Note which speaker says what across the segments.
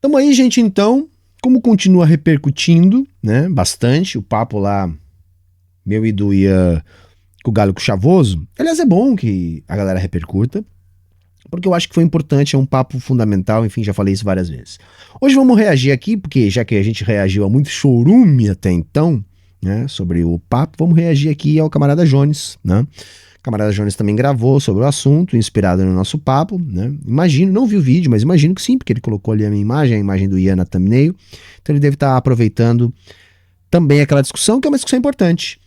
Speaker 1: Tamo aí, gente, então, como continua repercutindo, né, bastante, o papo lá, meu e do Ian, com o Galo com o Chavoso. Aliás, é bom que a galera repercuta, porque eu acho que foi importante, é um papo fundamental, enfim, já falei isso várias vezes. Hoje vamos reagir aqui, porque já que a gente reagiu a muito chorume até então, né, sobre o papo, vamos reagir aqui ao camarada Jones, né? O camarada Jones também gravou sobre o assunto, inspirado no nosso papo, né? Imagino, não vi o vídeo, mas imagino que sim, porque ele colocou ali a minha imagem, a imagem do Ian na thumbnail, então ele deve estar aproveitando também aquela discussão, que é uma discussão importante.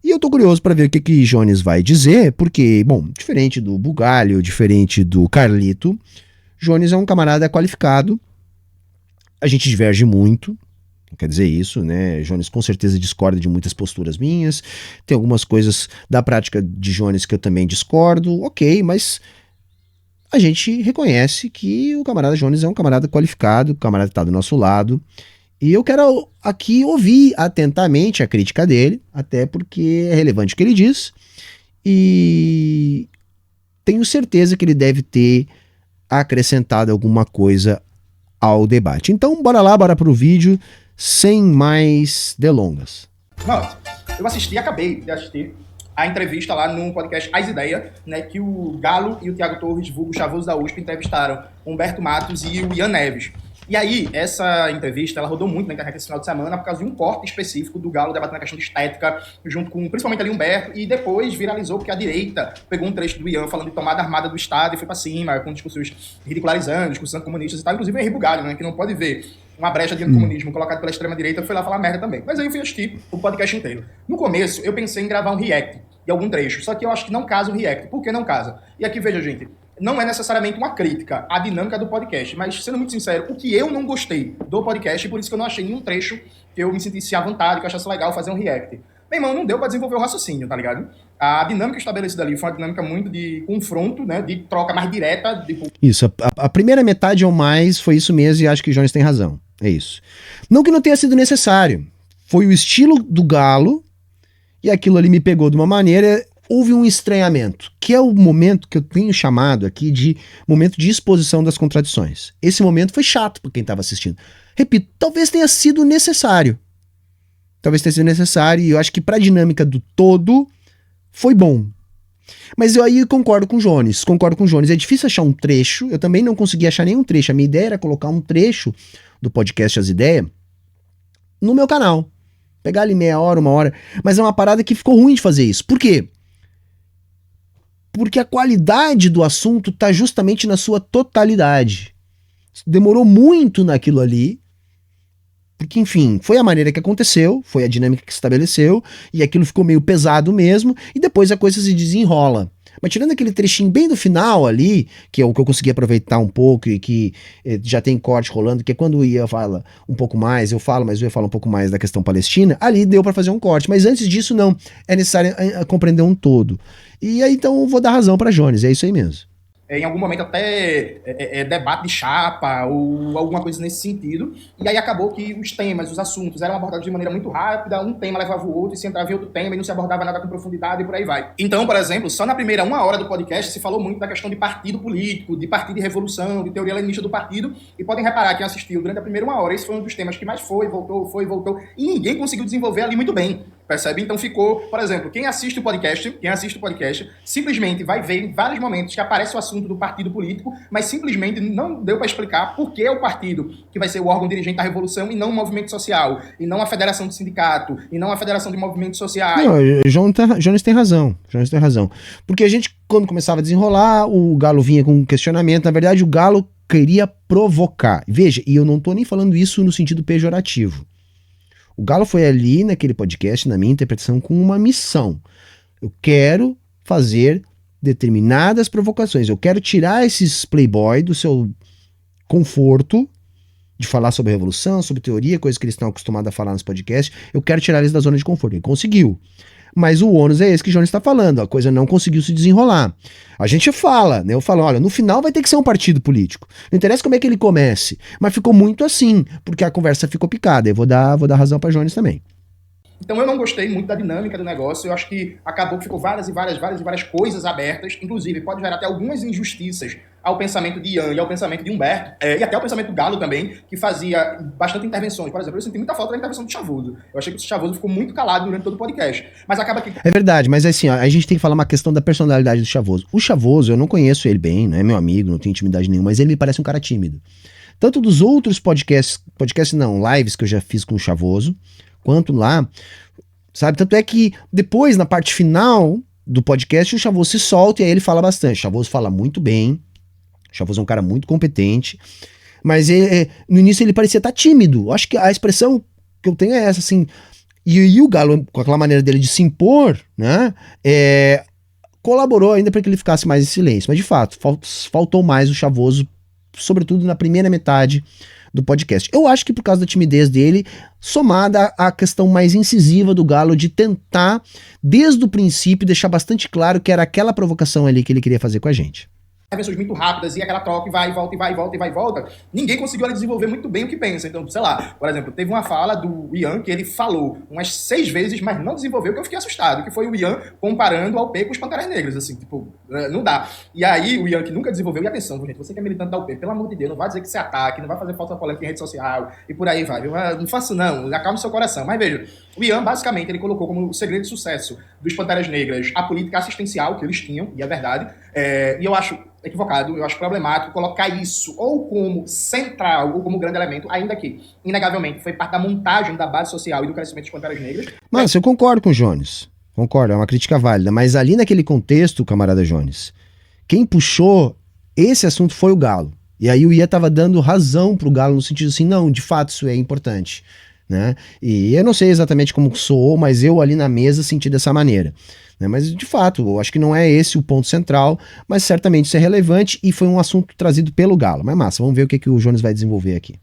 Speaker 1: E eu tô curioso para ver o que Jones vai dizer, porque, bom, diferente do Bugalho, diferente do Carlito, Jones é um camarada qualificado, a gente diverge muito, não quer dizer isso, né? Jones com certeza discorda de muitas posturas minhas, tem algumas coisas da prática de Jones que eu também discordo, ok, mas a gente reconhece que o camarada Jones é um camarada qualificado, o camarada está do nosso lado, e eu quero aqui ouvir atentamente a crítica dele, até porque é relevante o que ele diz, e tenho certeza que ele deve ter acrescentado alguma coisa ao debate. Então, bora lá, bora pro vídeo, sem mais delongas.
Speaker 2: Nossa, eu acabei de assistir a entrevista lá no podcast As Ideias, né, que o Galo e o Thiago Torres, vulgo Chavoso da USP, entrevistaram Humberto Matos e o Ian Neves. E aí, essa entrevista, ela rodou muito na internet esse final de semana por causa de um corte específico do Galo debatendo a questão de estética, junto com, principalmente ali, Humberto, e depois viralizou porque a direita pegou um trecho do Ian falando de tomada armada do Estado e foi pra cima, com discursos ridicularizando, discussão comunistas e tal, inclusive o Henri Bugalho, né, que não pode ver uma brecha de anticomunismo colocado pela extrema-direita, foi lá falar merda também. Mas aí eu fui assistir o podcast inteiro. No começo, eu pensei em gravar um react de algum trecho, só que eu acho que não casa o react. Por que não casa? E aqui, veja, gente, não é necessariamente uma crítica à dinâmica do podcast, mas, sendo muito sincero, o que eu não gostei do podcast, e por isso que eu não achei nenhum trecho que eu me sentisse à vontade, que eu achasse legal fazer um react. Meu irmão, não deu pra desenvolver o raciocínio, tá ligado? A dinâmica estabelecida ali foi uma dinâmica muito de confronto, né, de troca mais direta.
Speaker 1: Isso, a primeira metade ou mais foi isso mesmo, e acho que Jones tem razão. É isso. Não que não tenha sido necessário. Foi o estilo do Galo, e aquilo ali me pegou de uma maneira. Houve um estranhamento, que é o momento que eu tenho chamado aqui de momento de exposição das contradições. Esse momento foi chato para quem estava assistindo. Repito, talvez tenha sido necessário. Talvez tenha sido necessário, e eu acho que para a dinâmica do todo foi bom. Mas eu aí concordo com o Jones. É difícil achar um trecho, eu também não consegui achar nenhum trecho. A minha ideia era colocar um trecho do podcast As Ideias no meu canal. Pegar ali meia hora, uma hora. Mas é uma parada que ficou ruim de fazer isso. Por quê? Porque a qualidade do assunto está justamente na sua totalidade. Demorou muito naquilo ali, porque, enfim, foi a maneira que aconteceu, foi a dinâmica que se estabeleceu, e aquilo ficou meio pesado mesmo, e depois a coisa se desenrola. Mas tirando aquele trechinho bem do final ali, que é o que eu consegui aproveitar um pouco e que já tem corte rolando, que é quando o Ian fala um pouco mais, eu falo, mas o Ian fala um pouco mais da questão palestina, ali deu para fazer um corte. Mas antes disso, não. É necessário compreender um todo. E aí, então, eu vou dar razão para Jones, é isso aí mesmo.
Speaker 2: Em algum momento até debate de chapa ou alguma coisa nesse sentido, e aí acabou que os temas, os assuntos eram abordados de maneira muito rápida, um tema levava o outro e se entrava em outro tema e não se abordava nada com profundidade e por aí vai. Então, por exemplo, só na primeira uma hora do podcast se falou muito da questão de partido político, de partido de revolução, de teoria leninista do partido, e podem reparar, quem assistiu durante a primeira uma hora, esse foi um dos temas que mais voltou, e ninguém conseguiu desenvolver ali muito bem. Percebe? Então ficou, por exemplo, quem assiste o podcast, simplesmente vai ver em vários momentos que aparece o assunto do partido político, mas simplesmente não deu para explicar por que é o partido que vai ser o órgão dirigente da revolução e não o movimento social, e não a federação de sindicato, e não a federação de movimentos sociais.
Speaker 1: Não, Jones tem razão. Porque a gente, quando começava a desenrolar, o Galo vinha com um questionamento. Na verdade, o Galo queria provocar. Veja, e eu não tô nem falando isso no sentido pejorativo. O Galo foi ali naquele podcast, na minha interpretação, com uma missão. Eu quero fazer determinadas provocações. Eu quero tirar esses playboy do seu conforto de falar sobre revolução, sobre teoria, coisas que eles estão acostumados a falar nos podcasts. Eu quero tirar eles da zona de conforto. Ele conseguiu. Mas o ônus é esse que o Jones está falando. A coisa não conseguiu se desenrolar. A gente fala, né? Eu falo, olha, no final vai ter que ser um partido político. Não interessa como é que ele comece. Mas ficou muito assim, porque a conversa ficou picada. Eu vou dar razão para Jones também.
Speaker 2: Então eu não gostei muito da dinâmica do negócio, eu acho que acabou que ficou várias coisas abertas, inclusive pode gerar até algumas injustiças ao pensamento de Ian e ao pensamento de Humberto, e até ao pensamento do Galo também, que fazia bastante intervenções. Por exemplo, eu senti muita falta da intervenção do Chavoso. Eu achei que o Chavoso ficou muito calado durante todo o podcast. Mas acaba que...
Speaker 1: É verdade, mas assim, ó, a gente tem que falar uma questão da personalidade do Chavoso. O Chavoso, eu não conheço ele bem, não é meu amigo, não tenho intimidade nenhuma, mas ele me parece um cara tímido. Tanto dos outros podcasts não, lives que eu já fiz com o Chavoso, quanto lá, sabe? Tanto é que depois, na parte final do podcast, o Chavoso se solta e aí ele fala bastante. O Chavoso fala muito bem, o Chavoso é um cara muito competente, mas no início ele parecia estar tímido. Eu acho que a expressão que eu tenho é essa, assim. E o Galo, com aquela maneira dele de se impor, né, colaborou ainda para que ele ficasse mais em silêncio. Mas, de fato, faltou mais o Chavoso, sobretudo na primeira metade do podcast. Eu acho que por causa da timidez dele, somada à questão mais incisiva do Galo de tentar, desde o princípio, deixar bastante claro que era aquela provocação ali que ele queria fazer com a gente.
Speaker 2: Intervenções muito rápidas e aquela troca e vai e volta e vai e volta e vai e volta, ninguém conseguiu ali desenvolver muito bem o que pensa. Então, sei lá, por exemplo, teve uma fala do Ian que ele falou umas 6 vezes, mas não desenvolveu, que eu fiquei assustado, que foi o Ian comparando ao P com os Panteras Negras, assim, tipo, não dá. E aí o Ian, que nunca desenvolveu, e atenção, gente, você que é militante da UP, pelo amor de Deus, não vai dizer que você ataque, não vai fazer falta polêmica em rede social e por aí vai. Eu não faço não, acalme seu coração. Mas veja, o Ian, basicamente, ele colocou como segredo de sucesso dos Panteras Negras a política assistencial que eles tinham, e é verdade, e eu acho equivocado, eu acho problemático colocar isso ou como central ou como grande elemento, ainda que, inegavelmente, foi parte da montagem da base social e do crescimento dos Panteras Negras.
Speaker 1: Mas eu concordo com o Jones, concordo, é uma crítica válida, mas ali naquele contexto, camarada Jones, quem puxou esse assunto foi o Galo, e aí o Ian tava dando razão pro Galo no sentido assim, não, de fato isso é importante, né, e eu não sei exatamente como soou, mas eu ali na mesa senti dessa maneira. Mas, de fato, eu acho que não é esse o ponto central, mas certamente isso é relevante e foi um assunto trazido pelo Galo. Mas massa, vamos ver o que o Jones vai desenvolver aqui.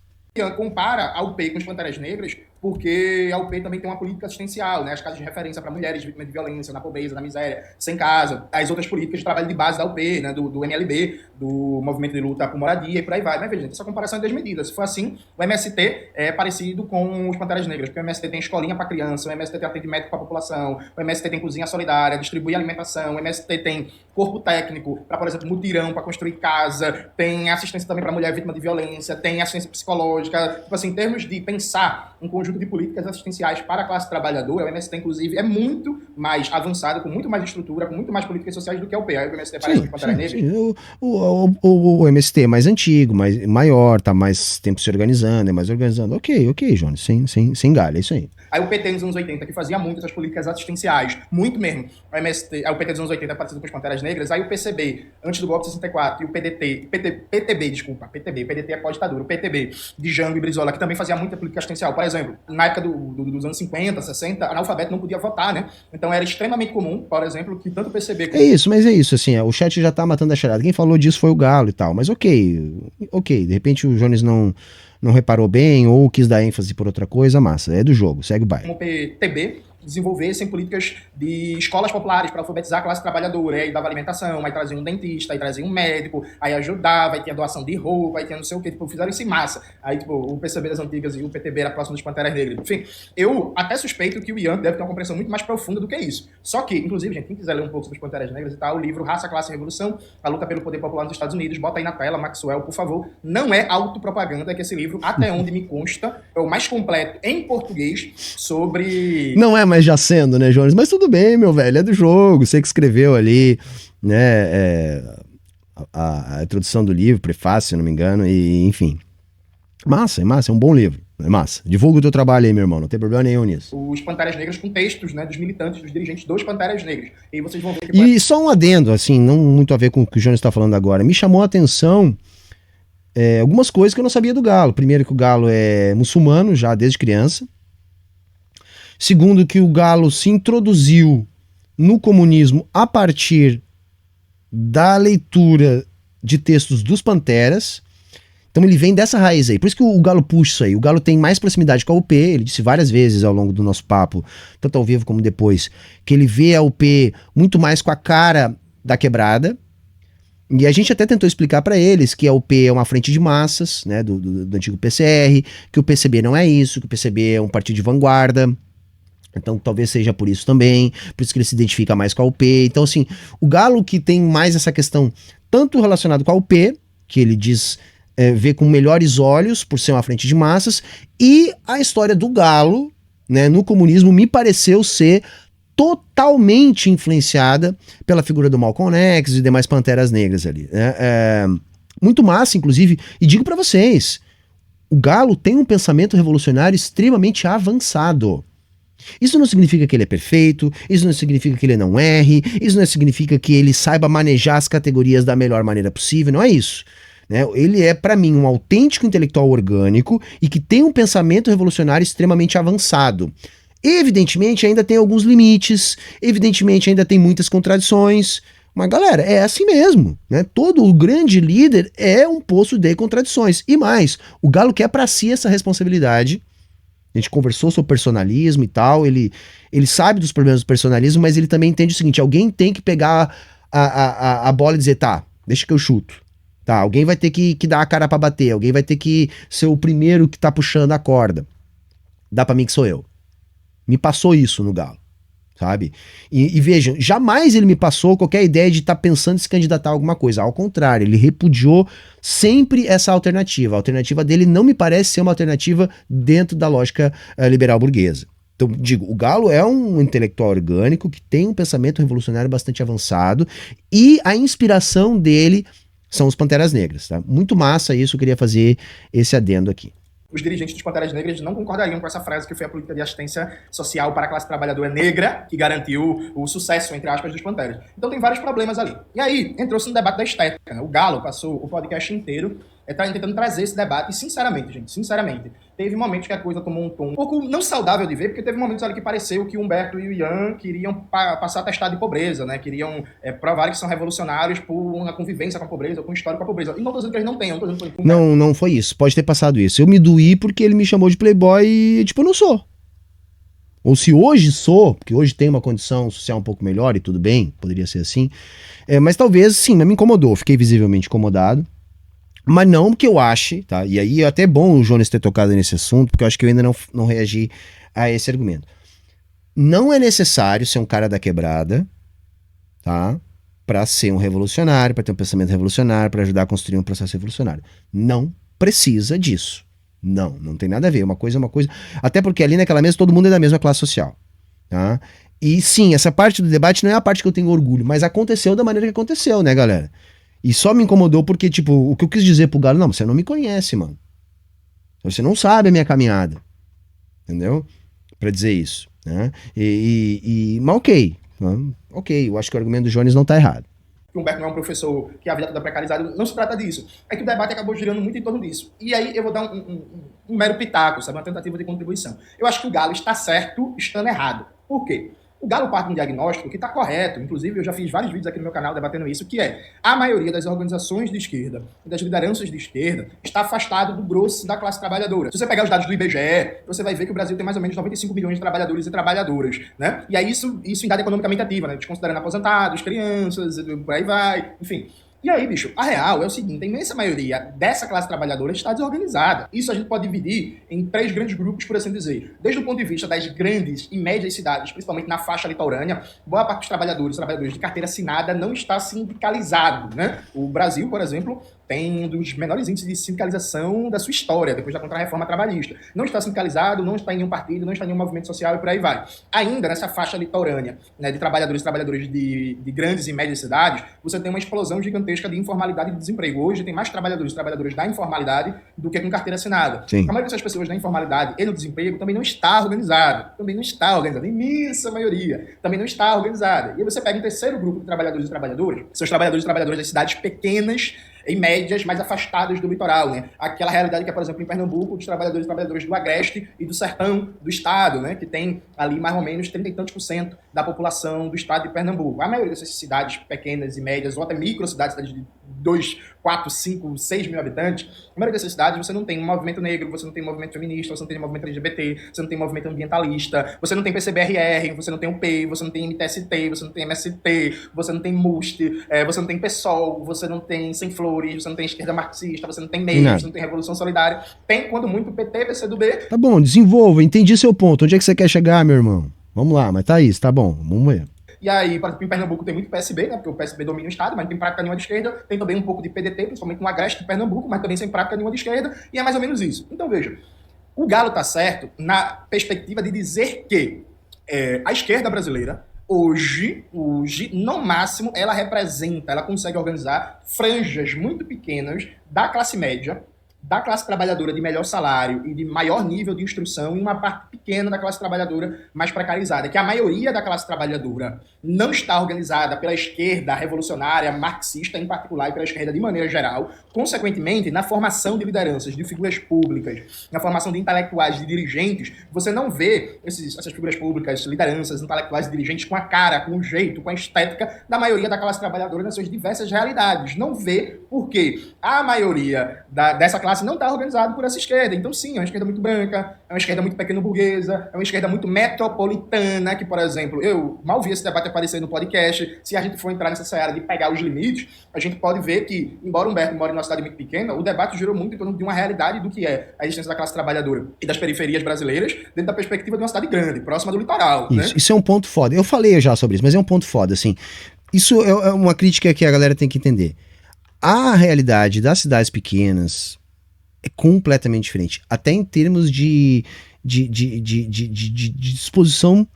Speaker 2: Compara a UP com as Panteras Negras porque a UP também tem uma política assistencial, né? As casas de referência para mulheres vítimas de violência, na pobreza, na miséria, sem casa, as outras políticas de trabalho de base da UP, né? do MLB, do Movimento de Luta por Moradia e por aí vai. Mas veja, gente, essa comparação é desmedida. Se for assim, o MST é parecido com os Panteras Negras, porque o MST tem escolinha para criança, o MST tem atendimento para a população, o MST tem cozinha solidária, distribui alimentação, o MST tem corpo técnico para, por exemplo, mutirão, para construir casa, tem assistência também para mulher vítima de violência, tem assistência psicológica. Tipo assim, em termos de pensar um conjunto de políticas assistenciais para a classe trabalhadora, o MST, inclusive, é muito mais avançado, com muito mais estrutura, com muito mais políticas sociais do que a UP. Aí o MST parece com Panteras Negras.
Speaker 1: O MST é mais antigo, maior, tá mais tempo se organizando, é mais organizando. Ok, Jones, sem galha, é isso aí.
Speaker 2: Aí o PT nos anos 80, que fazia muito essas políticas assistenciais, muito mesmo. O PT dos anos 80 é parecido com as Panteras Negras. Aí o PCB, antes do golpe de 64, e o PTB é pós-ditadura, o PTB de Jango e Brizola, que também fazia muita política assistencial. Por exemplo, na época dos anos 50, 60, analfabeto não podia votar, né? Então era extremamente comum, por exemplo, que tanto o PCB...
Speaker 1: É isso, assim, o chat já tá matando a charada. Quem falou disso foi o Galo e tal, mas ok, de repente o Jones não reparou bem ou quis dar ênfase por outra coisa, massa, é do jogo, segue o baile.
Speaker 2: Como o PTB desenvolvessem políticas de escolas populares para alfabetizar a classe trabalhadora, aí dava alimentação, aí trazia um dentista, aí trazia um médico, aí ajudava, aí tinha doação de roupa, aí tinha não sei o que, tipo, fizeram isso em massa. Aí, tipo, o PCB das antigas e o PTB era próximo dos Panteras Negras. Enfim, eu até suspeito que o Ian deve ter uma compreensão muito mais profunda do que isso. Só que, inclusive, gente, quem quiser ler um pouco sobre os Panteras Negras e tal, o livro Raça, Classe e Revolução, a luta pelo poder popular nos Estados Unidos, bota aí na tela, Maxwell, por favor. Não é autopropaganda, que esse livro, até onde me consta, é o mais completo em português sobre...
Speaker 1: Não é, mas já sendo, né, Jones? Mas tudo bem, meu velho, é do jogo, você que escreveu ali, né, a introdução do livro, prefácio, se não me engano, e enfim. Massa, é um bom livro, é massa. Divulga o teu trabalho aí, meu irmão, não tem problema nenhum nisso.
Speaker 2: Os Panteras Negras com textos, né, dos militantes, dos dirigentes dos Panteras Negras. E aí vocês vão ver que...
Speaker 1: E só um adendo, assim, não muito a ver com o que o Jones está falando agora, me chamou a atenção algumas coisas que eu não sabia do Galo. Primeiro, que o Galo é muçulmano já desde criança. Segundo, que o Galo se introduziu no comunismo a partir da leitura de textos dos Panteras. Então ele vem dessa raiz aí. Por isso que o Galo puxa isso aí. O Galo tem mais proximidade com a UP. Ele disse várias vezes ao longo do nosso papo, tanto ao vivo como depois, que ele vê a UP muito mais com a cara da quebrada. E a gente até tentou explicar para eles que a UP é uma frente de massas, né, do antigo PCR, que o PCB não é isso, que o PCB é um partido de vanguarda. Então talvez seja por isso também, por isso que ele se identifica mais com a UP. Então assim, o Galo que tem mais essa questão tanto relacionado com a UP, que ele diz ver com melhores olhos por ser uma frente de massas, e a história do Galo, né, no comunismo me pareceu ser totalmente influenciada pela figura do Malcolm X e demais panteras negras ali. Muito massa, inclusive, e digo pra vocês, o Galo tem um pensamento revolucionário extremamente avançado. Isso não significa que ele é perfeito, isso não significa que ele não erre, isso não significa que ele saiba manejar as categorias da melhor maneira possível, não é isso. Né? Ele é, para mim, um autêntico intelectual orgânico e que tem um pensamento revolucionário extremamente avançado. Evidentemente, ainda tem alguns limites, evidentemente, ainda tem muitas contradições, mas, galera, é assim mesmo, né? Todo o grande líder é um poço de contradições. E mais, o Galo quer para si essa responsabilidade. A gente conversou sobre personalismo e tal, ele sabe dos problemas do personalismo, mas ele também entende o seguinte, alguém tem que pegar a bola e dizer, tá, deixa que eu chuto. Tá, alguém vai ter que dar a cara pra bater, alguém vai ter que ser o primeiro que tá puxando a corda. Dá pra mim que sou eu. Me passou isso no Galo, sabe? E vejam, jamais ele me passou qualquer ideia de estar pensando em se candidatar a alguma coisa. Ao contrário, ele repudiou sempre essa alternativa. A alternativa dele não me parece ser uma alternativa dentro da lógica liberal burguesa. Então, digo, o Galo é um intelectual orgânico que tem um pensamento revolucionário bastante avançado e a inspiração dele são os Panteras Negras, tá? Muito massa isso, eu queria fazer esse adendo aqui.
Speaker 2: Os dirigentes dos Panteras Negras não concordariam com essa frase que foi a política de assistência social para a classe trabalhadora negra que garantiu o sucesso, entre aspas, dos Panteras. Então tem vários problemas ali. E aí, entrou-se no debate da estética, né? O Galo passou o podcast inteiro tentando trazer esse debate, e sinceramente, gente, sinceramente, teve momentos que a coisa tomou um tom um pouco não saudável de ver, porque teve momentos ali que pareceu que o Humberto e o Ian queriam passar atestado de pobreza, né? Queriam provar que são revolucionários por uma convivência com a pobreza, ou com história com a pobreza. E não tô dizendo que eles não tenham, tô dizendo que
Speaker 1: não foi isso, pode ter passado isso. Eu me doí porque ele me chamou de playboy e, tipo, eu não sou. Ou se hoje sou, porque hoje tem uma condição social um pouco melhor e tudo bem, poderia ser assim, mas talvez, sim, me incomodou, fiquei visivelmente incomodado. Mas não que eu ache, tá? E aí é até bom o Jonas ter tocado nesse assunto, porque eu acho que eu ainda não reagi a esse argumento. Não é necessário ser um cara da quebrada, tá? Para ser um revolucionário, para ter um pensamento revolucionário, para ajudar a construir um processo revolucionário. Não precisa disso. Não tem nada a ver. Uma coisa é uma coisa. Até porque ali naquela mesa todo mundo é da mesma classe social, tá? E sim, essa parte do debate não é a parte que eu tenho orgulho, mas aconteceu da maneira que aconteceu, né, galera? E só me incomodou porque, tipo, o que eu quis dizer pro Galo, não, você não me conhece, mano. Você não sabe a minha caminhada. Entendeu? Pra dizer isso, né? Mas ok. Ok, eu acho que o argumento do Jones não tá errado.
Speaker 2: Que o Humberto não é um professor que a vida toda precarizada, não se trata disso. É que o debate acabou girando muito em torno disso. E aí eu vou dar um mero pitaco, sabe? Uma tentativa de contribuição. Eu acho que o Galo está certo, estando errado. Por quê? O Galo parte de um diagnóstico que está correto, inclusive eu já fiz vários vídeos aqui no meu canal debatendo isso, que é a maioria das organizações de esquerda e das lideranças de esquerda está afastado do grosso da classe trabalhadora. Se você pegar os dados do IBGE, você vai ver que o Brasil tem mais ou menos 95 milhões de trabalhadores e trabalhadoras, né? E aí isso em dado economicamente ativa, né? Desconsiderando aposentados, crianças, por aí vai, enfim. E aí, bicho, a real é o seguinte, a imensa maioria dessa classe trabalhadora está desorganizada. Isso a gente pode dividir em 3 grandes grupos, por assim dizer. Desde o ponto de vista das grandes e médias cidades, principalmente na faixa litorânea, boa parte dos trabalhadores de carteira assinada não está sindicalizado, né? O Brasil, por exemplo, tem um dos menores índices de sindicalização da sua história, depois da contra-reforma trabalhista. Não está sindicalizado, não está em nenhum partido, não está em nenhum movimento social e por aí vai. Ainda nessa faixa litorânea, né, de trabalhadores e trabalhadoras de grandes e médias cidades, você tem uma explosão gigantesca de informalidade e de desemprego. Hoje tem mais trabalhadores e trabalhadoras da informalidade do que com carteira assinada.
Speaker 1: Sim.
Speaker 2: A maioria dessas pessoas da informalidade e no desemprego também não está organizada. A imensa maioria também não está organizada. E aí você pega um terceiro grupo de trabalhadores e trabalhadoras, que são os trabalhadores e trabalhadoras das cidades pequenas em médias mais afastadas do litoral, né? Aquela realidade que é, por exemplo, em Pernambuco, dos trabalhadores e trabalhadoras do agreste e do sertão do estado, né? Que tem ali mais ou menos 30 e tantos % da população do estado de Pernambuco. A maioria dessas cidades pequenas e médias, ou até microcidades, cidades de 2, 4, 5, 6 mil habitantes, a maioria dessas cidades você não tem um movimento negro, você não tem um movimento feminista, você não tem um movimento LGBT, você não tem um movimento ambientalista, você não tem PCBRR, você não tem UP, você não tem MTST, você não tem MST, você não tem MUST, você não tem PSOL, você não tem Sem Flores, você não tem esquerda marxista, você não tem MEI, você não tem Revolução Solidária. Tem, quando muito, PT, PCdoB.
Speaker 1: Tá bom, desenvolva, entendi seu ponto. Onde é que você quer chegar, meu irmão? Vamos lá, mas tá isso, tá bom, vamos ver.
Speaker 2: E aí, por exemplo, em Pernambuco tem muito PSB, né? Porque o PSB domina o estado, mas não tem prática nenhuma de esquerda. Tem também um pouco de PDT, principalmente no Agreste de Pernambuco, mas também sem prática nenhuma de esquerda. E é mais ou menos isso. Então, veja, o Galo tá certo na perspectiva de dizer que a esquerda brasileira, hoje, no máximo, ela consegue organizar franjas muito pequenas da classe média, da classe trabalhadora de melhor salário e de maior nível de instrução, e uma parte pequena da classe trabalhadora mais precarizada, que a maioria da classe trabalhadora não está organizada pela esquerda revolucionária, marxista em particular, e pela esquerda de maneira geral. Consequentemente, na formação de lideranças, de figuras públicas, na formação de intelectuais, de dirigentes, você não vê essas figuras públicas, lideranças, intelectuais e dirigentes com a cara, com o jeito, com a estética da maioria da classe trabalhadora nas suas diversas realidades. Não vê porque a maioria dessa classe não está organizada por essa esquerda. Então, sim, é uma esquerda muito branca, é uma esquerda muito pequeno-burguesa, é uma esquerda muito metropolitana, que, por exemplo, eu mal vi esse debate aparecer no podcast. Se a gente for entrar nessa seara de pegar os limites, a gente pode ver que, embora Humberto more numa cidade muito pequena, o debate girou muito em torno de uma realidade do que é a existência da classe trabalhadora e das periferias brasileiras dentro da perspectiva de uma cidade grande, próxima do litoral.
Speaker 1: Isso,
Speaker 2: né?
Speaker 1: Isso é um ponto foda. Eu falei já sobre isso, mas é um ponto foda, assim. Isso é uma crítica que a galera tem que entender. A realidade das cidades pequenas é completamente diferente. Até em termos de disposição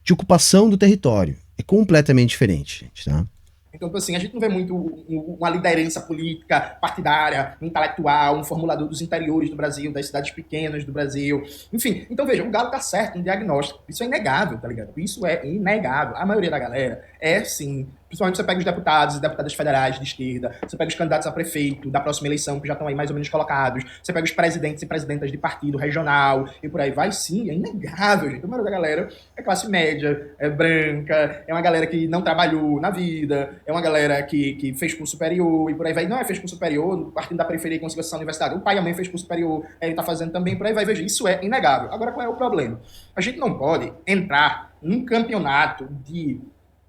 Speaker 1: de ocupação do território. É completamente diferente, gente, tá?
Speaker 2: Então, assim, a gente não vê muito uma liderança política, partidária, intelectual, um formulador dos interiores do Brasil, das cidades pequenas do Brasil. Enfim, então veja, o Galo tá certo no diagnóstico. Isso é inegável, tá ligado? Isso é inegável. A maioria da galera é, sim. Principalmente você pega os deputados e deputadas federais de esquerda, você pega os candidatos a prefeito da próxima eleição, que já estão aí mais ou menos colocados, você pega os presidentes e presidentas de partido regional, e por aí vai, sim, é inegável, gente. A maioria da galera é classe média, é branca, é uma galera que não trabalhou na vida, é uma galera que fez curso superior, e por aí vai. Não é fez curso superior, partindo da periferia e conseguiu acessar a universidade. O pai e a mãe fez curso superior, ele tá fazendo também, por aí vai. Veja, isso é inegável. Agora, qual é o problema? A gente não pode entrar num campeonato de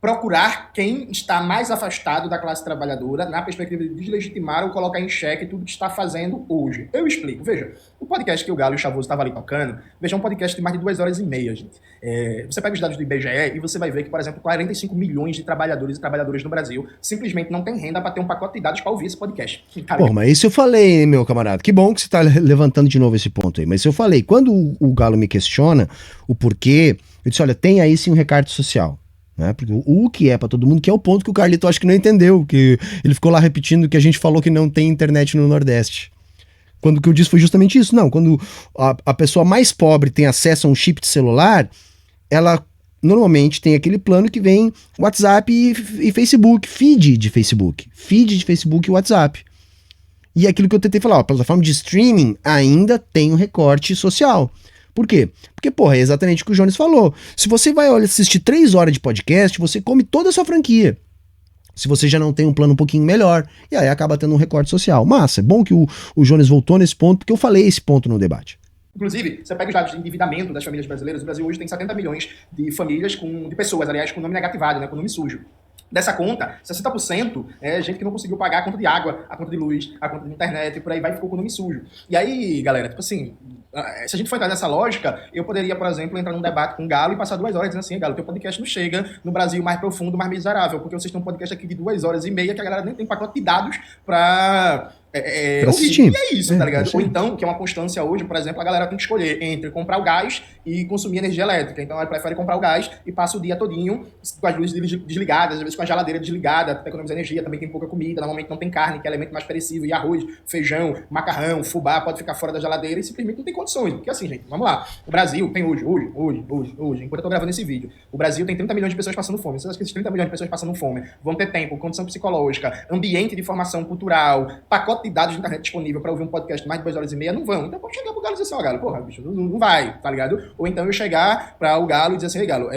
Speaker 2: procurar quem está mais afastado da classe trabalhadora na perspectiva de deslegitimar ou colocar em xeque tudo que está fazendo hoje. Eu explico. Veja, o podcast que o Galo e o Chavoso estavam ali tocando, veja, é um podcast de mais de 2 horas e meia, gente. Você pega os dados do IBGE e você vai ver que, por exemplo, 45 milhões de trabalhadores e trabalhadoras no Brasil simplesmente não têm renda para ter um pacote de dados para ouvir esse podcast.
Speaker 1: Pô, mas isso eu falei, meu camarada. Que bom que você está levantando de novo esse ponto aí. Mas isso eu falei. Quando o Galo me questiona o porquê, eu disse, olha, tem aí sim um recarto social. Né? Porque o que é para todo mundo, que é o ponto que o Carlito acho que não entendeu, que ele ficou lá repetindo que a gente falou que não tem internet no Nordeste. Quando o que eu disse foi justamente isso. Não, quando a pessoa mais pobre tem acesso a um chip de celular, ela normalmente tem aquele plano que vem WhatsApp e Facebook, feed de Facebook e WhatsApp. E é aquilo que eu tentei falar, a plataforma de streaming ainda tem um recorte social. Por quê? Porque, porra, é exatamente o que o Jones falou. Se você vai assistir 3 horas de podcast, você come toda a sua franquia. Se você já não tem um plano um pouquinho melhor, e aí acaba tendo um recorte social. Massa, é bom que o Jones voltou nesse ponto, porque eu falei esse ponto no debate.
Speaker 2: Inclusive, você pega os dados de endividamento das famílias brasileiras, o Brasil hoje tem 70 milhões de famílias, de pessoas, aliás, com nome negativado, né, com nome sujo. Dessa conta, 60% é gente que não conseguiu pagar a conta de água, a conta de luz, a conta de internet, e por aí vai, ficou com o nome sujo. E aí, galera, tipo assim, se a gente for entrar nessa lógica, eu poderia, por exemplo, entrar num debate com o Galo e passar 2 horas dizendo assim, Galo, teu podcast não chega no Brasil mais profundo, mais miserável, porque vocês têm um podcast aqui de 2 horas e meia que a galera nem tem pacote de dados pra
Speaker 1: assistir.
Speaker 2: E é isso, tá ligado? Ou então, que é uma constância hoje, por exemplo, a galera tem que escolher entre comprar o gás e consumir energia elétrica. Então ela prefere comprar o gás e passa o dia todinho com as luzes desligadas, às vezes com a geladeira desligada, para economizar energia, também tem pouca comida, normalmente não tem carne, que é elemento mais perecível, e arroz, feijão, macarrão, fubá, pode ficar fora da geladeira e simplesmente não tem condições. Porque assim, gente, vamos lá. O Brasil tem hoje, enquanto eu tô gravando esse vídeo, o Brasil tem 30 milhões de pessoas passando fome. Vocês acham que esses 30 milhões de pessoas passando fome vão ter tempo, condição psicológica, ambiente de formação cultural, pacote de dados de internet disponível para ouvir um podcast de mais de 2 horas e meia? Não vão. Então pode chegar pro Galo e dizer assim, ó, Galo, porra, bicho, não vai, tá ligado? Ou então eu chegar para o Galo e dizer assim, Galo,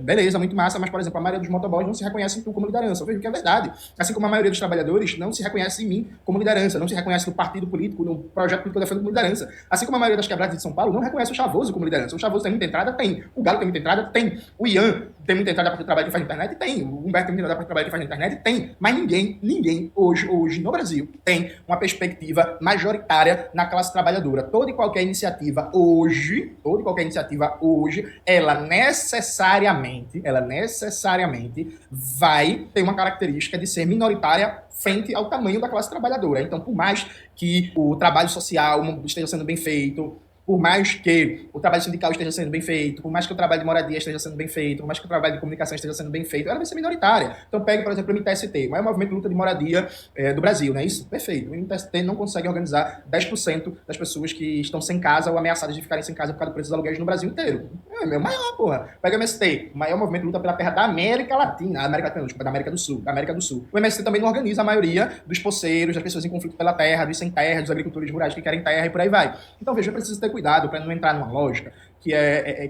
Speaker 2: beleza, muito massa, mas, por exemplo, a maioria dos motoboys não se reconhece em tu como liderança. Eu vejo que é verdade. Assim como a maioria dos trabalhadores não se reconhece em mim como liderança, não se reconhece no partido político, no projeto político que eu defendo como liderança. Assim como a maioria das quebradas de São Paulo não reconhece o Chavoso como liderança. O Chavoso tem muita entrada? Tem. O Galo tem muita entrada? Tem. O Ian tem muita entrada para o trabalho que faz na internet? Tem. O Humberto tem muita entrada para o trabalho que faz na internet? Tem. Mas ninguém hoje no Brasil tem uma perspectiva majoritária na classe trabalhadora. Toda e qualquer iniciativa hoje, ela necessariamente vai ter uma característica de ser minoritária frente ao tamanho da classe trabalhadora. Então, por mais que o trabalho social esteja sendo bem feito, por mais que o trabalho sindical esteja sendo bem feito, por mais que o trabalho de moradia esteja sendo bem feito, por mais que o trabalho de comunicação esteja sendo bem feito, ela vai ser minoritária. Então, pegue, por exemplo, o MTST, o maior movimento de luta de moradia do Brasil, não é isso? Perfeito. O MTST não consegue organizar 10% das pessoas que estão sem casa ou ameaçadas de ficarem sem casa por causa do preço dos aluguéis no Brasil inteiro. É o maior, porra. Pega o MST, o maior movimento de luta pela terra da América Latina, da América do Sul. O MST também não organiza a maioria dos poceiros, das pessoas em conflito pela terra, dos sem terra, dos agricultores rurais que querem terra e por aí vai. Então, veja, eu preciso ter cuidado para não entrar numa lógica que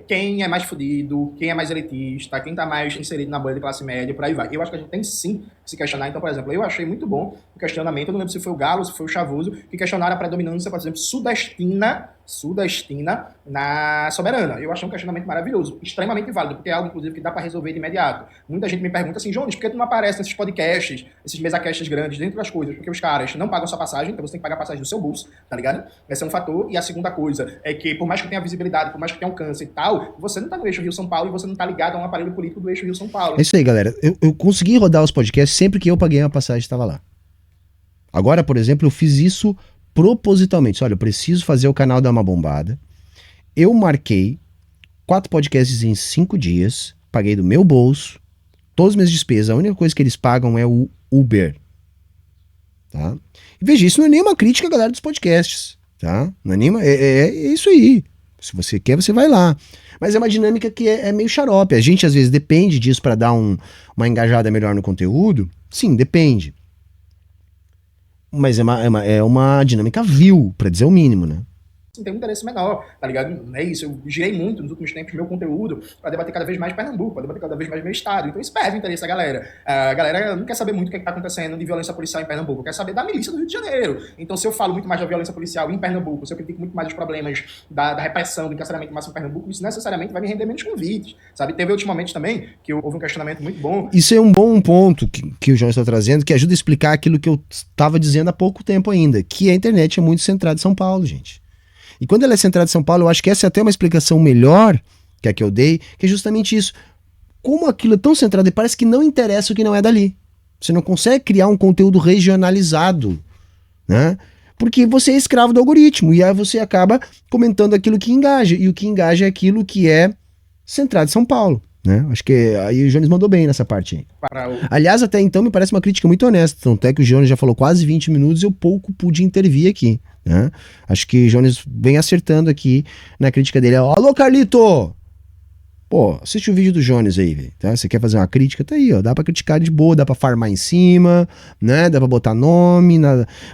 Speaker 2: quem é mais fudido, quem é mais elitista, quem está mais inserido na bolha de classe média, por aí vai. Eu acho que a gente tem sim que se questionar. Então, por exemplo, eu achei muito bom o questionamento, eu não lembro se foi o Galo, se foi o Chavoso, que questionaram a predominância, por exemplo, sudestina na soberana. Eu achei um questionamento maravilhoso, extremamente válido, porque é algo, inclusive, que dá para resolver de imediato. Muita gente me pergunta assim, Jones, por que tu não aparece nesses podcasts, esses mesacasts grandes, dentro das coisas? Porque os caras não pagam sua passagem, então você tem que pagar a passagem do seu bolso, tá ligado? Esse é um fator. E a segunda coisa é que, por mais que tenha visibilidade, por mais que tenha alcance e tal, você não tá no eixo Rio-São Paulo e você não tá ligado a um aparelho político do eixo Rio-São Paulo.
Speaker 1: É isso aí, galera. Eu consegui rodar os podcasts sempre que eu paguei a passagem, estava lá. Agora, por exemplo, eu fiz isso propositalmente. Olha, eu preciso fazer o canal dar uma bombada. Eu marquei 4 podcasts em 5 dias, paguei do meu bolso, todas as minhas despesas, a única coisa que eles pagam é o Uber. Tá? E veja, isso não é nenhuma crítica à galera dos podcasts. Tá? Não é nenhuma, é isso aí. Se você quer, você vai lá. Mas é uma dinâmica que é meio xarope. A gente, às vezes, depende disso para dar uma engajada melhor no conteúdo. Sim, depende. Mas é uma dinâmica vil, para dizer o mínimo, né?
Speaker 2: Tem um interesse menor, tá ligado? É isso, eu girei muito nos últimos tempos meu conteúdo para debater cada vez mais Pernambuco, para debater cada vez mais meu estado. Então isso perde o interesse da galera. A galera não quer saber muito o que está acontecendo de violência policial em Pernambuco, quer saber da milícia do Rio de Janeiro. Então se eu falo muito mais da violência policial em Pernambuco, se eu critico muito mais os problemas da repressão, do encarceramento máximo em Pernambuco, isso necessariamente vai me render menos convites, sabe? Teve outros momentos também que houve um questionamento muito bom.
Speaker 1: Isso é um bom ponto que o João está trazendo, que ajuda a explicar aquilo que eu estava dizendo há pouco tempo ainda, que a internet é muito centrada em São Paulo, gente. E quando ela é centrada em São Paulo, eu acho que essa é até uma explicação melhor que a que eu dei, que é justamente isso. Como aquilo é tão centrado e parece que não interessa o que não é dali. Você não consegue criar um conteúdo regionalizado, né? Porque você é escravo do algoritmo e aí você acaba comentando aquilo que engaja. E o que engaja é aquilo que é centrado em São Paulo, né? Acho que aí o Jones mandou bem nessa parte aí. Aliás, até então me parece uma crítica muito honesta. Tanto é que o Jones já falou quase 20 minutos e eu pouco pude intervir aqui. Né? Acho que o Jones vem acertando aqui na crítica dele. Alô, Carlito! Pô, assiste o vídeo do Jones aí, velho. Tá? Você quer fazer uma crítica? Tá aí, ó. Dá pra criticar de boa, dá pra farmar em cima, né? Dá pra botar nome,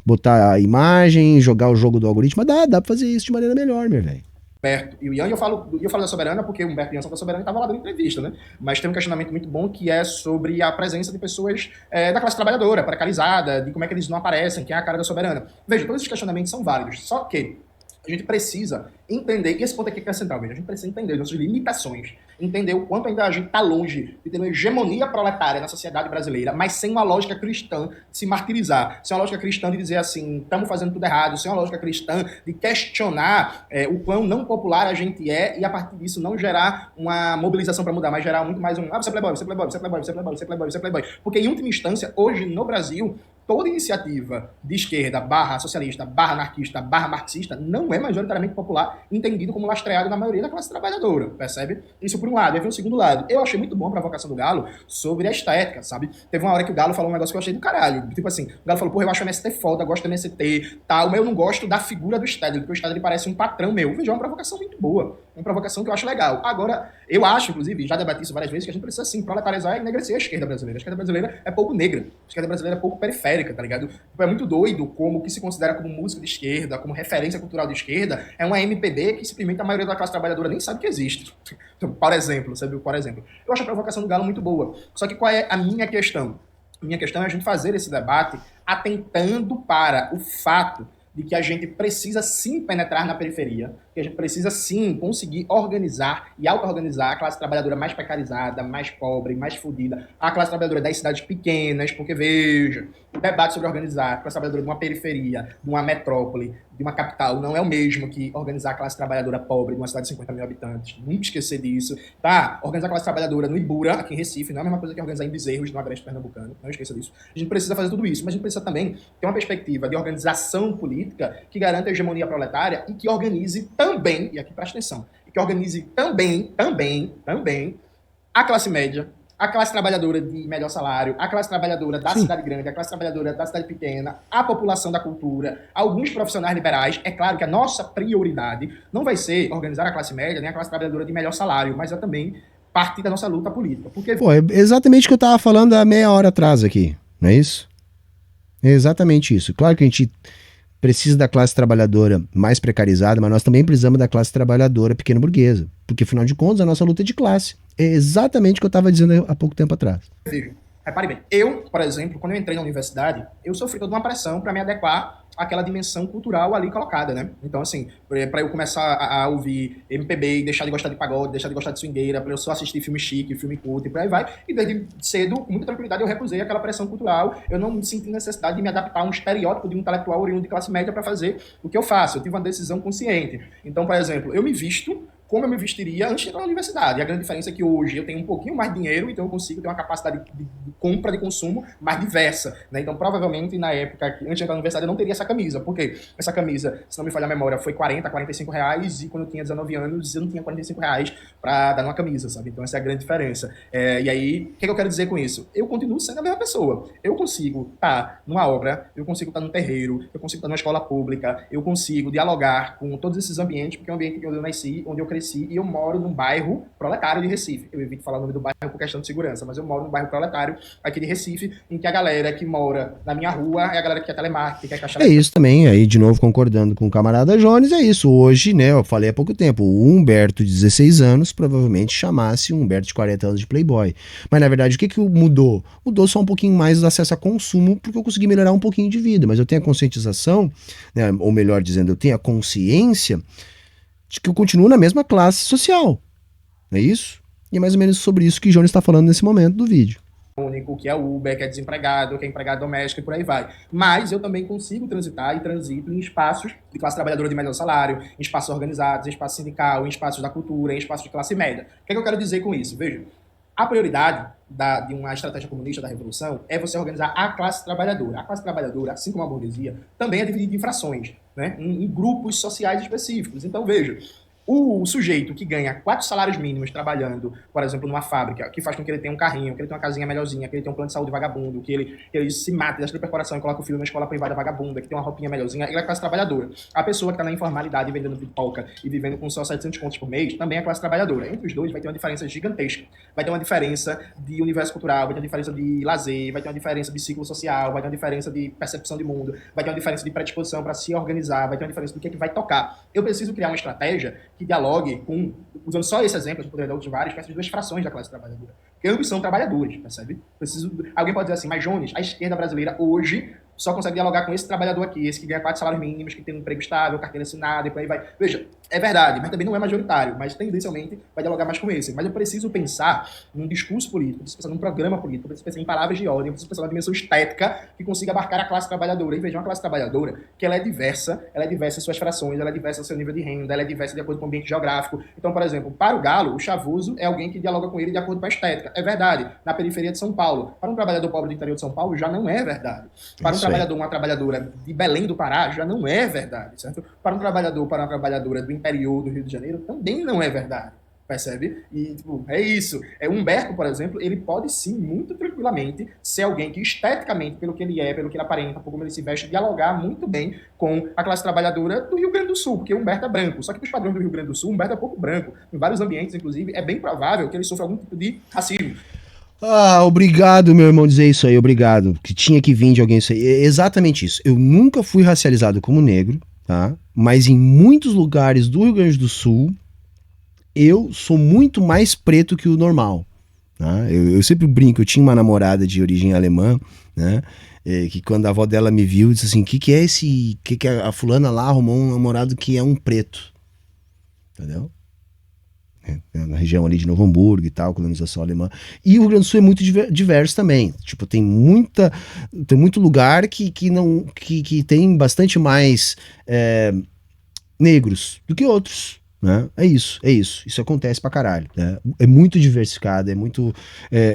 Speaker 1: botar a imagem, jogar o jogo do algoritmo. Mas dá pra fazer isso de maneira melhor, meu velho.
Speaker 2: Humberto e o Ian, eu falo da Soberana porque o Humberto e o Ian são da Soberana e estavam lá dando entrevista, né? Mas tem um questionamento muito bom que é sobre a presença de pessoas da classe trabalhadora, precarizada, de como é que eles não aparecem, quem é a cara da Soberana. Veja, todos esses questionamentos são válidos, só que a gente precisa entender, e esse ponto aqui que é central, veja, a gente precisa entender nossas limitações, entender o quanto ainda a gente está longe de ter uma hegemonia proletária na sociedade brasileira, mas sem uma lógica cristã de se martirizar, sem uma lógica cristã de dizer assim, estamos fazendo tudo errado, sem uma lógica cristã de questionar o quão não popular a gente é e a partir disso não gerar uma mobilização para mudar, mas gerar muito mais você é playboy, você é playboy, você é playboy, você é playboy, você é playboy, você é playboy. Porque em última instância, hoje no Brasil, toda iniciativa de esquerda, /socialista, /anarquista, /marxista, não é majoritariamente popular, entendido como lastreado na maioria da classe trabalhadora, percebe? Isso por um lado. E aí vem o segundo lado. Eu achei muito bom a provocação do Galo sobre a estética, sabe? Teve uma hora que o Galo falou um negócio que eu achei do caralho. Tipo assim, o Galo falou, porra, eu acho o MST foda, gosto do MST, tal, mas eu não gosto da figura do Stedley, porque o Stedley parece um patrão meu. Veja, é uma provocação muito boa. Uma provocação que eu acho legal. Agora, eu acho, inclusive, já debati isso várias vezes, que a gente precisa, sim, proletarizar e enegrecer a esquerda brasileira. A esquerda brasileira é pouco negra. A esquerda brasileira é pouco periférica, tá ligado? É muito doido como o que se considera como música de esquerda, como referência cultural de esquerda, é uma MPB que simplesmente a maioria da classe trabalhadora nem sabe que existe. Por exemplo, sabe? Por exemplo. Eu acho a provocação do Galo muito boa. Só que qual é a minha questão? A minha questão é a gente fazer esse debate atentando para o fato de que a gente precisa sim penetrar na periferia, que a gente precisa sim conseguir organizar e auto-organizar a classe trabalhadora mais precarizada, mais pobre, mais fodida, a classe trabalhadora das cidades pequenas, porque veja, o debate sobre organizar a classe trabalhadora de uma periferia, de uma metrópole, de uma capital, não é o mesmo que organizar a classe trabalhadora pobre de uma cidade de 50 mil habitantes. Nunca esquecer disso. Tá? Organizar a classe trabalhadora no Ibura, aqui em Recife, não é a mesma coisa que organizar em Bezerros, no Agreste Pernambucano. Não esqueça disso. A gente precisa fazer tudo isso, mas a gente precisa também ter uma perspectiva de organização política que garanta a hegemonia proletária e que organize também, e aqui presta atenção, e que organize também a classe média, a classe trabalhadora de melhor salário, a classe trabalhadora da cidade grande, a classe trabalhadora da cidade pequena, a população da cultura, alguns profissionais liberais. É claro que a nossa prioridade não vai ser organizar a classe média nem a classe trabalhadora de melhor salário, mas é também parte da nossa luta política. Porque...
Speaker 1: Pô, é exatamente o que eu tava falando há meia hora atrás aqui, não é isso? É exatamente isso. Claro que a gente precisa da classe trabalhadora mais precarizada, mas nós também precisamos da classe trabalhadora pequena burguesa, porque afinal de contas a nossa luta é de classe. É exatamente o que eu estava dizendo há pouco tempo atrás.
Speaker 2: Veja, repare bem, eu, por exemplo, quando eu entrei na universidade, eu sofri toda uma pressão para me adequar àquela dimensão cultural ali colocada, né? Então, assim, para eu começar a ouvir MPB e deixar de gostar de pagode, deixar de gostar de swingueira, para eu só assistir filme chique, filme culto e por aí vai, e desde cedo, com muita tranquilidade, eu recusei aquela pressão cultural, eu não senti necessidade de me adaptar a um estereótipo de um intelectual oriundo de classe média para fazer o que eu faço, eu tive uma decisão consciente. Então, por exemplo, eu me visto como eu me vestiria antes de entrar na universidade. E a grande diferença é que hoje eu tenho um pouquinho mais de dinheiro, então eu consigo ter uma capacidade de compra, de consumo mais diversa, né? Então, provavelmente, na época, antes de entrar na universidade, eu não teria essa camisa. Por quê? Essa camisa, se não me falha a memória, foi 40, 45 reais, e quando eu tinha 19 anos, eu não tinha 45 reais para dar uma camisa, sabe? Então, essa é a grande diferença. E aí, o que eu quero dizer com isso? Eu continuo sendo a mesma pessoa. Eu consigo estar numa obra, eu consigo estar num terreiro, eu consigo estar numa escola pública, eu consigo dialogar com todos esses ambientes, porque é um ambiente onde eu nasci, onde eu cresci, e eu moro num bairro proletário de Recife. Eu evito falar o nome do bairro por questão de segurança, mas eu moro num bairro proletário aqui de Recife, em que a galera que mora na minha rua é a galera que quer telemarketing, que quer caixa.
Speaker 1: É isso também, aí de novo concordando com o camarada Jones, é isso. Hoje, né, eu falei há pouco tempo, o Humberto de 16 anos provavelmente chamasse o Humberto de 40 anos de playboy. Mas na verdade, o que mudou? Mudou só um pouquinho mais o acesso a consumo, porque eu consegui melhorar um pouquinho de vida, mas eu tenho a conscientização, né, ou melhor dizendo, eu tenho a consciência de que eu continuo na mesma classe social. Não é isso? E é mais ou menos sobre isso que o Jones está falando nesse momento do vídeo.
Speaker 2: Único, que é Uber, que é desempregado, que é empregado doméstico e por aí vai. Mas eu também consigo transitar e transito em espaços de classe trabalhadora de melhor salário, em espaços organizados, em espaço sindical, em espaços da cultura, em espaços de classe média. O que é que eu quero dizer com isso? Veja, a prioridade de uma estratégia comunista da revolução é você organizar a classe trabalhadora. A classe trabalhadora, assim como a burguesia, também é dividida em frações, né? Em grupos sociais específicos. Então, veja, o sujeito que ganha 4 salários mínimos trabalhando, por exemplo, numa fábrica, que faz com que ele tenha um carrinho, que ele tenha uma casinha melhorzinha, que ele tenha um plano de saúde vagabundo, que ele se mate da supercorporação e coloca o filho na escola privada vagabunda, que tem uma roupinha melhorzinha, ele é classe trabalhadora. A pessoa que está na informalidade vendendo pipoca e vivendo com só 700 contos por mês, também é classe trabalhadora. Entre os dois vai ter uma diferença gigantesca. Vai ter uma diferença de universo cultural, vai ter uma diferença de lazer, vai ter uma diferença de ciclo social, vai ter uma diferença de percepção de mundo, vai ter uma diferença de predisposição para se organizar, vai ter uma diferença do que vai tocar. Eu preciso criar uma estratégia que dialogue com, usando só esse exemplo, a gente poderia dar outros vários, com essas duas frações da classe trabalhadora. Porque ambos são trabalhadores, percebe? Alguém pode dizer assim, mas Jones, a esquerda brasileira hoje só consegue dialogar com esse trabalhador aqui, esse que ganha 4 salários mínimos, que tem um emprego estável, carteira assinada e por aí vai. Veja, é verdade, mas também não é majoritário, mas tendencialmente vai dialogar mais com esse. Mas eu preciso pensar num discurso político, eu preciso pensar num programa político, eu preciso pensar em palavras de ordem, eu preciso pensar numa dimensão estética que consiga abarcar a classe trabalhadora. E veja, uma classe trabalhadora que ela é diversa em suas frações, ela é diversa no seu nível de renda, ela é diversa de acordo com o ambiente geográfico. Então, por exemplo, para o Galo, o Chavoso é alguém que dialoga com ele de acordo com a estética. É verdade, na periferia de São Paulo. Para um trabalhador pobre do interior de São Paulo, já não é verdade. Para um trabalhador, uma trabalhadora de Belém do Pará, já não é verdade, certo? Para um trabalhador, para uma trabalhadora do interior do Rio de Janeiro, também não é verdade, percebe? E, tipo, é isso. Humberto, por exemplo, ele pode sim, muito tranquilamente, ser alguém que esteticamente, pelo que ele é, pelo que ele aparenta, por como ele se veste, dialogar muito bem com a classe trabalhadora do Rio Grande do Sul, porque Humberto é branco. Só que para os padrões do Rio Grande do Sul, Humberto é pouco branco. Em vários ambientes, inclusive, é bem provável que ele sofra algum tipo de racismo.
Speaker 1: Ah, obrigado, meu irmão, dizer isso aí, obrigado. Que tinha que vir de alguém isso aí. É exatamente isso. Eu nunca fui racializado como negro, tá? Mas em muitos lugares do Rio Grande do Sul, eu sou muito mais preto que o normal. Tá? Eu sempre brinco, eu tinha uma namorada de origem alemã, né? que quando a avó dela me viu, disse assim, que é esse, que a fulana lá arrumou um namorado que é um preto, entendeu? Na região ali de Novo Hamburgo e tal, colonização alemã. E o Rio Grande do Sul é muito diverso também. Tipo, tem muito lugar que tem bastante mais negros do que outros. Né? É isso. Isso acontece pra caralho. Né? É muito diversificado, é muito.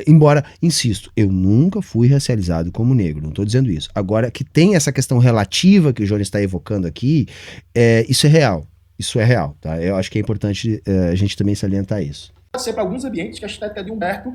Speaker 1: Embora, insisto, eu nunca fui racializado como negro, não tô dizendo isso. Agora, que tem essa questão relativa que o Jones está evocando aqui, isso é real. Isso é real, tá? Eu acho que é importante a gente também salientar isso.
Speaker 2: Pode ser para alguns ambientes que a estética de Humberto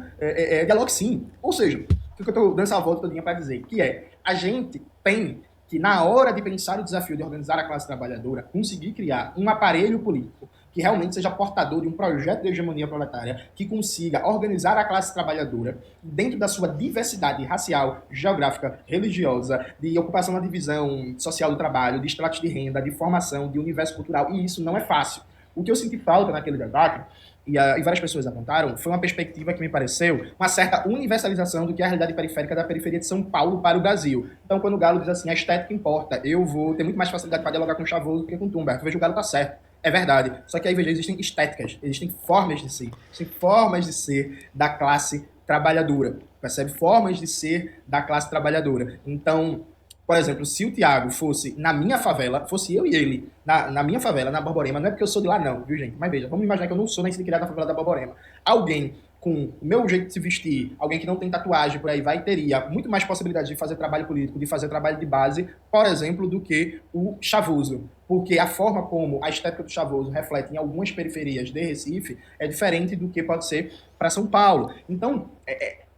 Speaker 2: dialogue sim. Ou seja, o que eu estou dando essa volta todinha para dizer? Que a gente tem que, na hora de pensar o desafio de organizar a classe trabalhadora, conseguir criar um aparelho político que realmente seja portador de um projeto de hegemonia proletária, que consiga organizar a classe trabalhadora dentro da sua diversidade racial, geográfica, religiosa, de ocupação na divisão social do trabalho, de estratos de renda, de formação, de universo cultural, e isso não é fácil. O que eu senti falta naquele debate, e várias pessoas apontaram, foi uma perspectiva que me pareceu uma certa universalização do que é a realidade periférica da periferia de São Paulo para o Brasil. Então, quando o Galo diz assim, a estética importa, eu vou ter muito mais facilidade para dialogar com o Chavoso do que com o Humberto. Veja, o Galo tá certo. É verdade. Só que aí, veja, existem estéticas, existem formas de ser. Existem formas de ser da classe trabalhadora. Percebe? Formas de ser da classe trabalhadora. Então, por exemplo, se o Thiago fosse na minha favela, fosse eu e ele na minha favela, na Borborema, não é porque eu sou de lá não, viu, gente? Mas veja, vamos imaginar que eu não sou nem sido criado na favela da Borborema. Alguém com o meu jeito de se vestir, alguém que não tem tatuagem por aí vai, teria muito mais possibilidade de fazer trabalho político, de fazer trabalho de base, por exemplo, do que o Chavoso. Porque a forma como a estética do Chavoso reflete em algumas periferias de Recife é diferente do que pode ser para São Paulo. Então,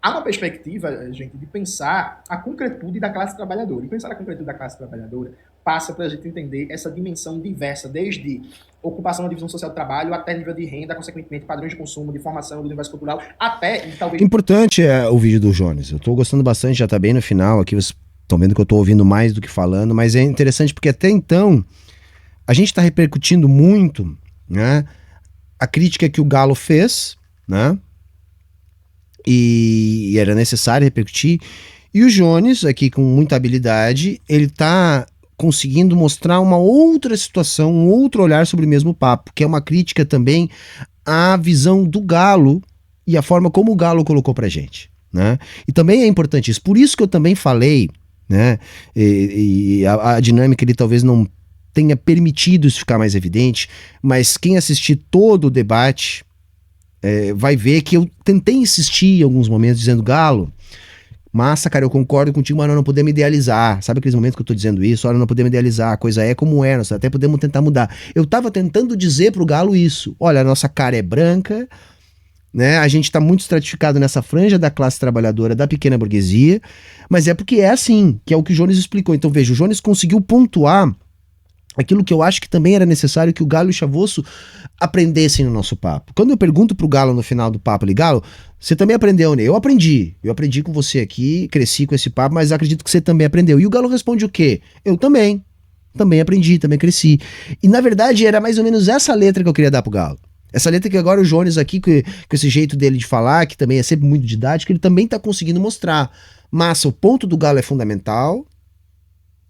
Speaker 2: há uma perspectiva, gente, de pensar a concretude da classe trabalhadora. E pensar a concretude da classe trabalhadora passa para a gente entender essa dimensão diversa, desde ocupação na divisão social do trabalho, até nível de renda, consequentemente padrões de consumo, de formação, do universo cultural, até, talvez...
Speaker 1: Importante o vídeo do Jones. Eu tô gostando bastante, já tá bem no final aqui, vocês estão vendo que eu tô ouvindo mais do que falando, mas é interessante porque até então a gente tá repercutindo muito, né, a crítica que o Galo fez, né, e era necessário repercutir, e o Jones, aqui com muita habilidade, ele tá conseguindo mostrar uma outra situação, um outro olhar sobre o mesmo papo, que é uma crítica também à visão do Galo e a forma como o Galo colocou pra gente, né? E também é importante isso, por isso que eu também falei, né, e a dinâmica ele talvez não tenha permitido isso ficar mais evidente, mas quem assistir todo o debate vai ver que eu tentei insistir em alguns momentos dizendo, Galo, massa, cara, eu concordo contigo, mas nós não podemos idealizar. Sabe aqueles momentos que eu tô dizendo isso? Olha, não podemos idealizar, a coisa é como é, nós até podemos tentar mudar. Eu tava tentando dizer pro Galo isso. Olha, a nossa cara é branca, né? A gente tá muito estratificado nessa franja da classe trabalhadora, da pequena burguesia, mas é porque é assim, que é o que o Jones explicou. Então, veja, o Jones conseguiu pontuar aquilo que eu acho que também era necessário que o Galo e o Chavoso aprendessem no nosso papo. Quando eu pergunto pro Galo no final do papo ali, Galo, você também aprendeu, né? Eu aprendi com você aqui, cresci com esse papo, mas acredito que você também aprendeu. E o Galo responde o quê? Eu também aprendi, também cresci. E na verdade era mais ou menos essa letra que eu queria dar pro Galo. Essa letra que agora o Jones aqui, com esse jeito dele de falar, que também é sempre muito didático, ele também tá conseguindo mostrar. Massa, o ponto do Galo é fundamental.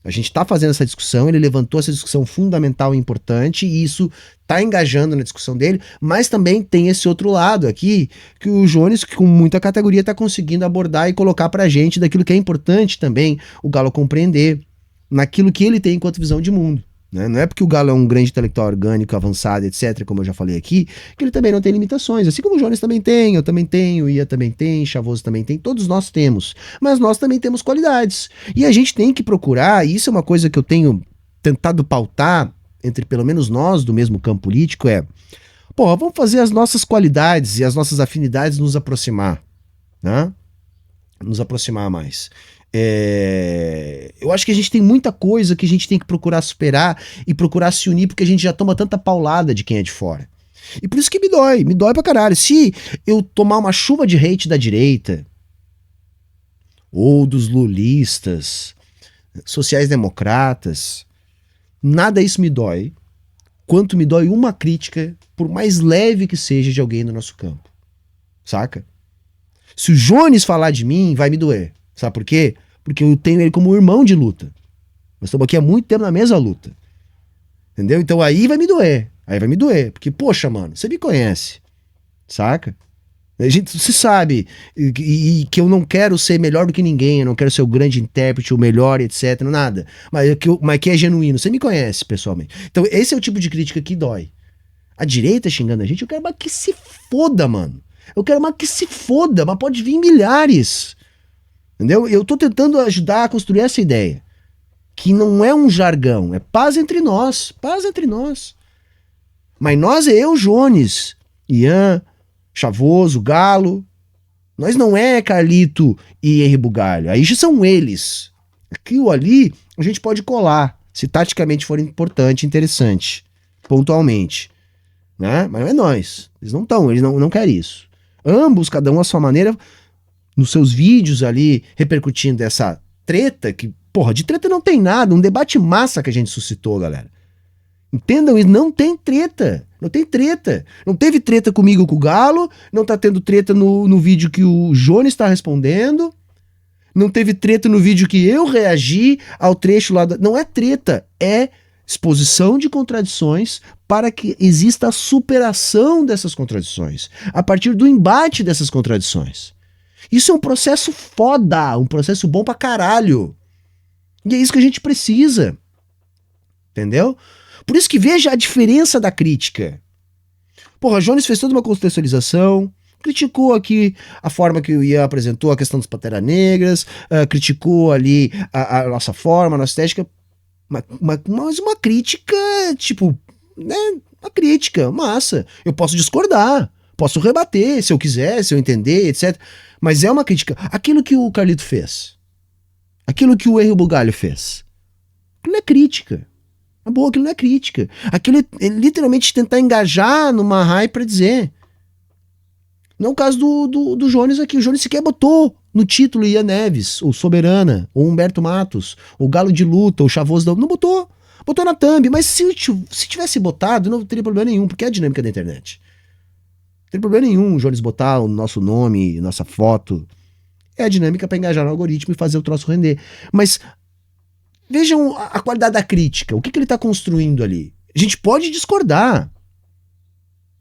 Speaker 1: A gente está fazendo essa discussão, ele levantou essa discussão fundamental e importante, e isso está engajando na discussão dele, mas também tem esse outro lado aqui, que o Jones, com muita categoria, está conseguindo abordar e colocar para a gente daquilo que é importante também o Galo compreender, naquilo que ele tem enquanto visão de mundo. Né? Não é porque o Galo é um grande intelectual orgânico, avançado, etc., como eu já falei aqui, que ele também não tem limitações, assim como o Jones também tem, eu também tenho, o Ia também tem, Chavoso também tem, todos nós temos, mas nós também temos qualidades, e a gente tem que procurar, e isso é uma coisa que eu tenho tentado pautar entre pelo menos nós do mesmo campo político, vamos fazer as nossas qualidades e as nossas afinidades nos aproximar, né? Nos aproximar mais. Eu acho que a gente tem muita coisa que a gente tem que procurar superar e procurar se unir, porque a gente já toma tanta paulada de quem é de fora. E por isso que me dói pra caralho. Se eu tomar uma chuva de hate da direita, ou dos lulistas, sociais-democratas, nada isso me dói, quanto me dói uma crítica, por mais leve que seja, de alguém do nosso campo. Saca? Se o Jones falar de mim, vai me doer. Sabe por quê? Porque eu tenho ele como irmão de luta. Nós estamos aqui há muito tempo na mesma luta. Entendeu? Então aí vai me doer. Aí vai me doer. Porque, poxa, mano, você me conhece. Saca? A gente se sabe e que eu não quero ser melhor do que ninguém, eu não quero ser o grande intérprete, o melhor, etc, nada. Mas que é genuíno, você me conhece pessoalmente. Então esse é o tipo de crítica que dói. A direita xingando a gente, eu quero mais que se foda, mano. Eu quero mais que se foda, mas pode vir milhares. Entendeu? Eu tô tentando ajudar a construir essa ideia. Que não é um jargão, é paz entre nós. Paz entre nós. Mas nós é eu, Jones, Ian, Chavoso, Galo. Nós não é Carlito e Henri Bugalho. Aí já são eles. Aquilo ali a gente pode colar, se taticamente for importante, interessante, pontualmente. Né? Mas não é nós. Eles não estão, eles não querem isso. Ambos, cada um à sua maneira, nos seus vídeos ali, repercutindo essa treta, que, porra, de treta não tem nada, um debate massa que a gente suscitou, galera. Entendam isso, não tem treta. Não tem treta. Não teve treta comigo com o Galo, não tá tendo treta no vídeo que o Jones está respondendo, não teve treta no vídeo que eu reagi ao trecho lá. Não é treta, é exposição de contradições para que exista a superação dessas contradições, a partir do embate dessas contradições. Isso é um processo foda, um processo bom pra caralho. E é isso que a gente precisa. Entendeu? Por isso que veja a diferença da crítica. Porra, Jones fez toda uma contextualização, criticou aqui a forma que o Ian apresentou a questão das Panteras Negras, criticou ali a nossa forma, a nossa estética, mas uma crítica, tipo, né, uma crítica, massa. Eu posso discordar, posso rebater se eu quiser, se eu entender, etc. Mas é uma crítica. Aquilo que o Carlito fez, aquilo que o Henri Bugalho fez, aquilo é crítica. Na boa, aquilo não é crítica. Aquilo é literalmente tentar engajar numa hype pra dizer. Não é o caso do Jones aqui. O Jones sequer botou no título Ian Neves, ou Soberana, ou Humberto Matos, ou Galo de Luta, ou Chavoso da... Não botou. Botou na thumb. Mas se tivesse botado, não teria problema nenhum, porque é a dinâmica da internet. Não tem problema nenhum o Jones botar o nosso nome, nossa foto. É a dinâmica pra engajar no algoritmo e fazer o troço render. Mas... vejam a qualidade da crítica, o que ele está construindo ali. A gente pode discordar,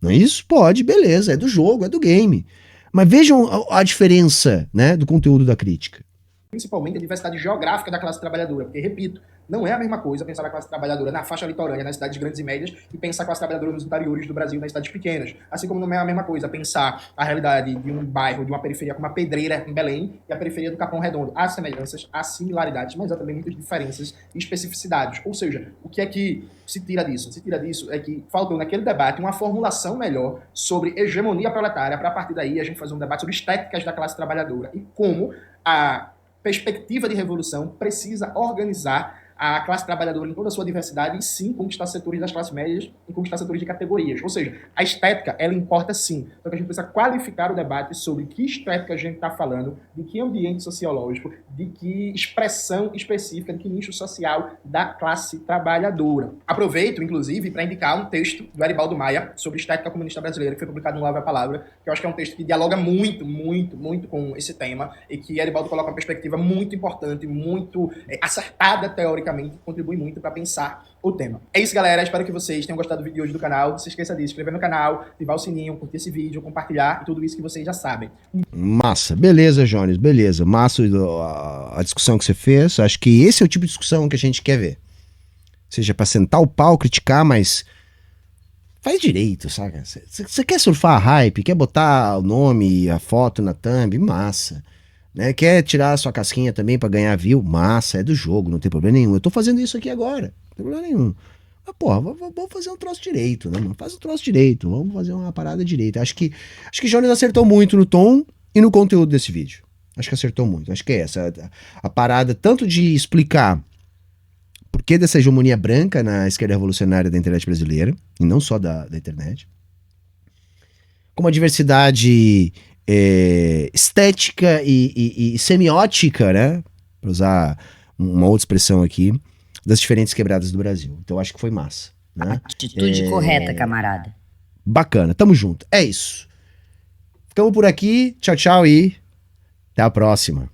Speaker 1: não é isso? Pode, beleza, é do jogo, é do game. Mas vejam a diferença, né, do conteúdo da crítica.
Speaker 2: Principalmente a diversidade geográfica da classe trabalhadora, porque, repito, não é a mesma coisa pensar a classe trabalhadora na faixa litorânea, nas cidades grandes e médias, e pensar a classe trabalhadora nos interiores do Brasil, nas cidades pequenas. Assim como não é a mesma coisa pensar a realidade de um bairro, de uma periferia como a Pedreira, em Belém, e a periferia do Capão Redondo. Há semelhanças, há similaridades, mas há também muitas diferenças e especificidades. Ou seja, o que é que se tira disso? Se tira disso é que faltou naquele debate uma formulação melhor sobre hegemonia proletária, para a partir daí a gente fazer um debate sobre estéticas da classe trabalhadora e como a perspectiva de revolução precisa organizar a classe trabalhadora em toda a sua diversidade e sim conquistar setores das classes médias e conquistar setores de categorias. Ou seja, a estética, ela importa sim. Então a gente precisa qualificar o debate sobre que estética a gente está falando, de que ambiente sociológico, de que expressão específica, de que nicho social da classe trabalhadora. Aproveito, inclusive, para indicar um texto do Eribaldo Maia sobre estética comunista brasileira, que foi publicado no Lava a Palavra, que eu acho que é um texto que dialoga muito com esse tema e que Eribaldo coloca uma perspectiva muito importante, muito acertada teoricamente, contribui muito para pensar o tema. É isso, galera. Espero que vocês tenham gostado do vídeo de hoje do canal. Não se esqueça de se inscrever no canal, ativar o sininho, curtir esse vídeo, compartilhar e tudo isso que vocês já sabem.
Speaker 1: Massa. Beleza, Jones. Beleza. Massa a discussão que você fez. Acho que esse é o tipo de discussão que a gente quer ver. Seja para sentar o pau, criticar, mas faz direito, sabe? Você quer surfar a hype, quer botar o nome e a foto na thumb, massa. Né? Quer tirar a sua casquinha também pra ganhar view? Massa, é do jogo, não tem problema nenhum. Eu tô fazendo isso aqui agora, não tem problema nenhum. Mas, porra, vamos fazer um troço direito, né, mano? Faz um troço direito, vamos fazer uma parada direita. Acho que Jones acertou muito no tom e no conteúdo desse vídeo. Acho que acertou muito. Acho que é essa a parada, tanto de explicar por que dessa hegemonia branca na esquerda revolucionária da internet brasileira, e não só da internet, como a diversidade estética e semiótica, né? Para usar uma outra expressão aqui, das diferentes quebradas do Brasil. Então acho que foi massa. Né?
Speaker 3: Atitude correta, camarada.
Speaker 1: Bacana, tamo junto. É isso. Ficamos por aqui. Tchau, tchau e até a próxima.